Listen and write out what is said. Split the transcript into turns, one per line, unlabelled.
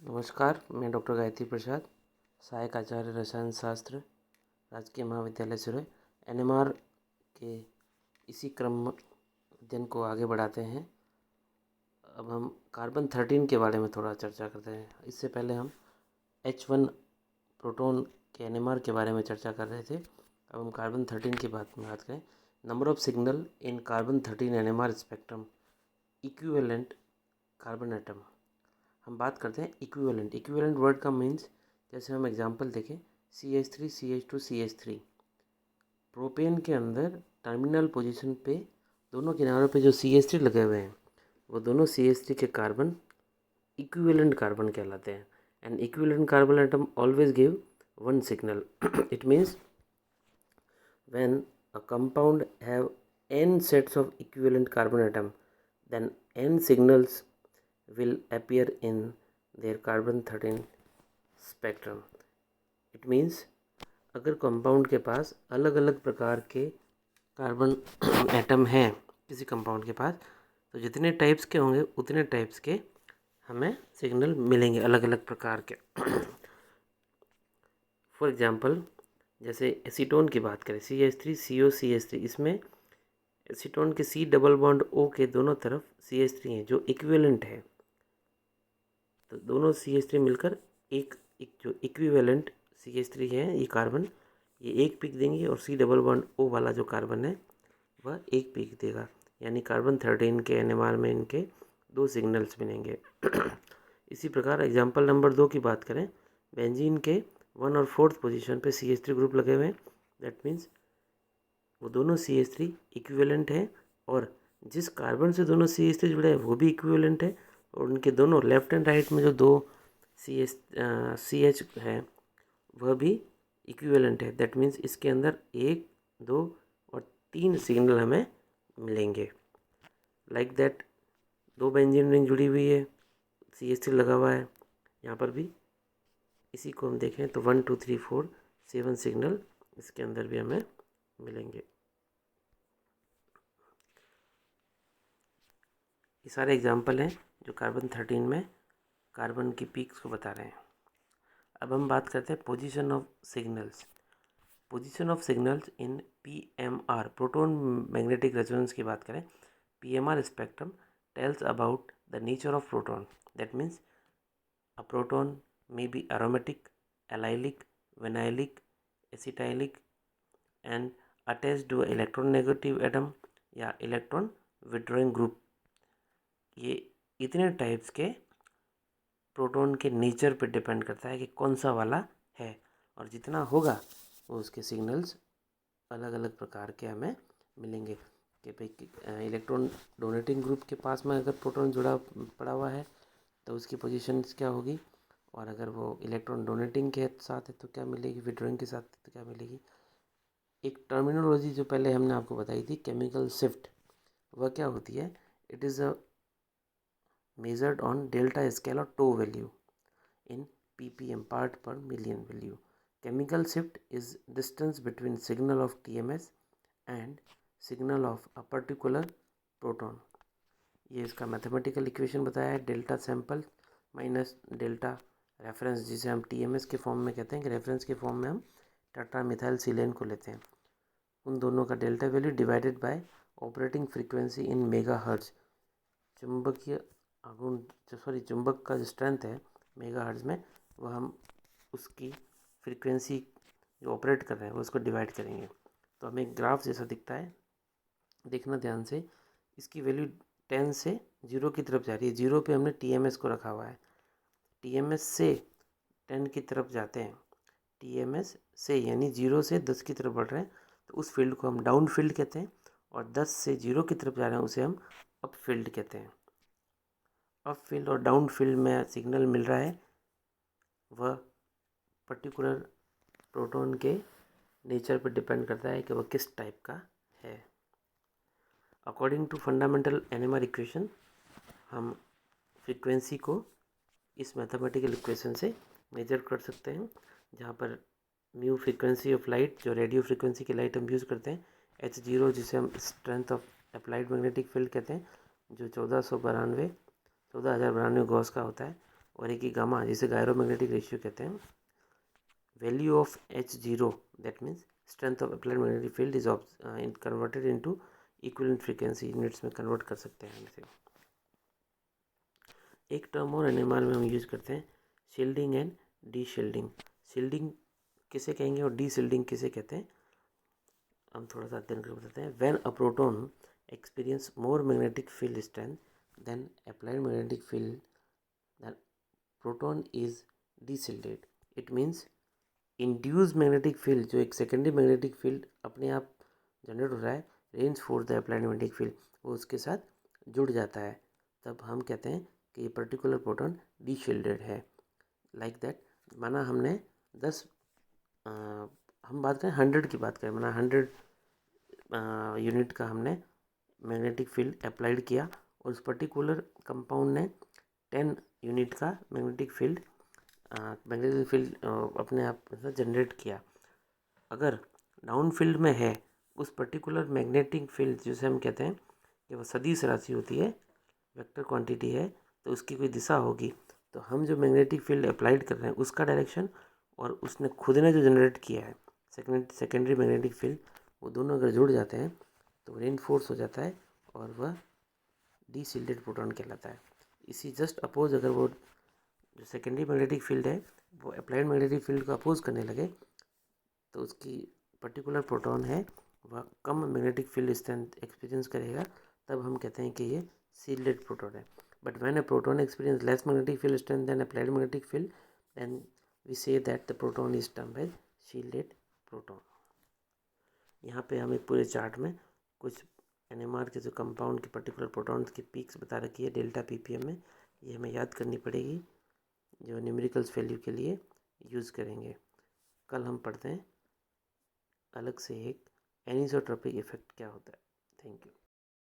नमस्कार, मैं डॉक्टर गायत्री प्रसाद, सहायक आचार्य रसायन शास्त्र, राजकीय महाविद्यालय सिरोही। एनएमआर के इसी क्रम अध्ययन को आगे बढ़ाते हैं। अब हम कार्बन 13 के बारे में थोड़ा चर्चा करते हैं। इससे पहले हम H1 प्रोटॉन के एनएमआर के बारे में चर्चा कर रहे थे। अब हम कार्बन 13 की बात करें। Number of signal in carbon 13 NMR spectrum equivalent carbon atom. हम बात करते हैं इक्विवेलेंट वर्ड का मीन्स, जैसे हम एग्जांपल देखें CH3 CH2 CH3। प्रोपेन के अंदर टर्मिनल पोजीशन पे दोनों किनारों पे जो CH3 लगे हुए हैं वो दोनों CH3 के कार्बन इक्विवेलेंट कार्बन कहलाते हैं। And equivalent carbon atom always give one signal. It means when a compound have n sets of equivalent carbon atom, then n signals will appear in their carbon 13 spectrum. It means अगर compound के पास अलग अलग प्रकार के carbon atom हैं किसी compound के पास, तो जितने टाइप्स के होंगे उतने टाइप्स के हमें सिग्नल मिलेंगे अलग अलग प्रकार के। फॉर एग्जांपल, जैसे एसीटोन की बात करें CH3 CO CH3, इसमें एसीटोन के C डबल बॉन्ड O के दोनों तरफ CH3 हैं जो इक्विवेलेंट है। तो दोनों CH3 मिलकर एक जो इक्विवेलेंट CH3 है, ये कार्बन, ये एक पीक देंगे और C डबल बॉन्ड O वाला जो कार्बन है वह एक पीक देगा। यानी कार्बन 13 के एनएमआर में इनके दो सिग्नल्स मिलेंगे। इसी प्रकार एग्जांपल नंबर 2 की बात करें, बेंजीन के 1 और 4th पोजीशन पे CH3 ग्रुप लगे हुए हैं। दैट मीन्स वो दोनों CH3 इक्विवेलेंट है और जिस कार्बन से दोनों CH3 जुड़े हैं वो भी इक्विवेलेंट है, और उनके दोनों लेफ्ट एंड राइट में जो दो CH है वह भी इक्विवेलेंट है। दैट मीन्स इसके अंदर 1, 2 और 3 सिग्नल हमें मिलेंगे। लाइक दैट दो बेंजीन रिंग जुड़ी हुई है, CH3 लगा हुआ है, यहाँ पर भी इसी को हम देखें तो 1 2 3 4 7 सिग्नल इसके अंदर भी हमें मिलेंगे। ये सारे एग्जाम्पल हैं जो कार्बन 13 में कार्बन की पीक्स को बता रहे हैं। अब हम बात करते हैं position of signals. Position of signals in PMR proton magnetic resonance की बात करें, PMR spectrum tells about the nature of proton. That means a proton may be aromatic, allylic, vinylic, acetylic and attached to electron negative atom या electron withdrawing group. ये इतने types के proton के nature पे depend करता है कि कौन सा वाला है, और जितना होगा वो उसके सिग्नल्स अलग अलग प्रकार के हमें मिलेंगे। कि भाई इलेक्ट्रॉन डोनेटिंग ग्रुप के पास में अगर प्रोटॉन जुड़ा पड़ा हुआ है तो उसकी पोजीशन क्या होगी, और अगर वो इलेक्ट्रॉन डोनेटिंग के साथ है तो क्या मिलेगी, विड्रॉइंग के साथ है तो क्या मिलेगी। एक टर्मिनोलॉजी जो पहले हमने आपको बताई थी, केमिकल शिफ्ट, वह क्या होती है, it is a measured on delta scale or tau value in ppm part per million value. Chemical shift is distance between signal of TMS and signal of a particular proton. ये इसका mathematical equation बताया है, delta sample minus delta reference, जिसे हम TMS के form में कहते हैं कि रेफरेंस के फॉर्म में हम टाटा मिथाइल सिलेन को लेते हैं। उन दोनों का delta value divided by operating frequency in mega hertz. चुंबकीय आघूर्ण चुंबक का जो स्ट्रेंथ है मेगा हर्ट्ज में, वह हम उसकी फ्रीक्वेंसी जो ऑपरेट कर रहे हैं वो उसको डिवाइड करेंगे तो हमें ग्राफ जैसा दिखता है। देखना ध्यान से, इसकी वैल्यू 10 से 0 की तरफ जा रही है। 0 पे हमने TMS को रखा हुआ है, TMS से 10 की तरफ जाते हैं, TMS से यानी 0 से 10 की तरफ बढ़ रहे हैं तो उस फील्ड को हम डाउन फील्ड कहते हैं, और 10 से 0 की तरफ जा रहे हैं उसे हम अप फील्ड कहते हैं। अप फील्ड और डाउन फील्ड में सिग्नल मिल रहा है, वह पर्टिकुलर प्रोटॉन के नेचर पर डिपेंड करता है कि वह किस टाइप का है। According to fundamental NMR equation, हम फ्रीक्वेंसी को इस मैथमेटिकल इक्वेशन से मेजर कर सकते हैं, जहाँ पर म्यू फ्रीक्वेंसी ऑफ लाइट, जो रेडियो फ्रीक्वेंसी की लाइट हम यूज़ करते हैं, H0 जिसे हम strength of applied magnetic field कहते हैं, जो 1492 गॉस का होता है, और एक ही गामा, जिसे गायरोमैग्नेटिक रेशियो कहते हैं। Value of H0, that means strength of applied magnetic field is converted into equivalent frequency, units में कन्वर्ट कर सकते हैं हम इसे। एक टर्म और NMR में हम यूज करते हैं, shielding and D shielding. Shielding किसे कहेंगे और डी शील्डिंग किसे कहते हैं, हम थोड़ा सा अध्ययन करके बताते हैं। When a proton experience more magnetic field strength than applied magnetic field, the proton is deshielded. It means induce magnetic field, जो एक सेकेंडरी मैग्नेटिक फील्ड अपने आप जनरेट हो रहा है, range force the applied magnetic field, वो उसके साथ जुड़ जाता है, तब हम कहते हैं कि ये पर्टिकुलर प्रोटॉन डीशिल्डेड है। लाइक दैट, माना हमने 10 हम बात करें 100 की बात करें, माना 100 यूनिट का हमने मैग्नेटिक फील्ड अप्लाइड किया और उस पर्टिकुलर कंपाउंड ने 10 यूनिट का मैग्नेटिक फील्ड अपने आप जनरेट किया। अगर डाउन फील्ड में है उस पर्टिकुलर मैग्नेटिक फील्ड, जिसे हम कहते हैं कि वो सदिश राशि होती है, वेक्टर क्वांटिटी है, तो उसकी कोई दिशा होगी, तो हम जो मैग्नेटिक फील्ड अप्लाइड कर रहे हैं उसका डायरेक्शन और उसने खुद ने जो जनरेट किया है सेकेंडरी मैग्नेटिक फील्ड, वो दोनों अगर जुड़ जाते हैं तो रेनफोर्स हो जाता है और वह डीशिल्डेड प्रोटॉन कहलाता है। इसी जस्ट अपोज, अगर वो जो सेकेंडरी मैग्नेटिक फील्ड है वो अप्लाइड मैग्नेटिक फील्ड को अपोज करने लगे, तो उसकी पर्टिकुलर प्रोटॉन है वह कम मैग्नेटिक फील्ड स्ट्रेंथ एक्सपीरियंस करेगा, तब हम कहते हैं कि ये शील्डेड प्रोटॉन है। But when a proton experience less magnetic field strength than applied magnetic field, then we say that the proton is termed as shielded proton. यहाँ पे हम एक पूरे चार्ट में कुछ NMR के जो कंपाउंड के पर्टिकुलर प्रोटॉन्स की पीक्स बता रखी है डेल्टा ppm में, ये हमें याद करनी पड़ेगी, जो न्यूमेरिकल्स वैल्यू के लिए यूज़ करेंगे। कल हम पढ़ते हैं अलग से एक एनिसोट्रोपिक इफेक्ट क्या होता है। Thank you.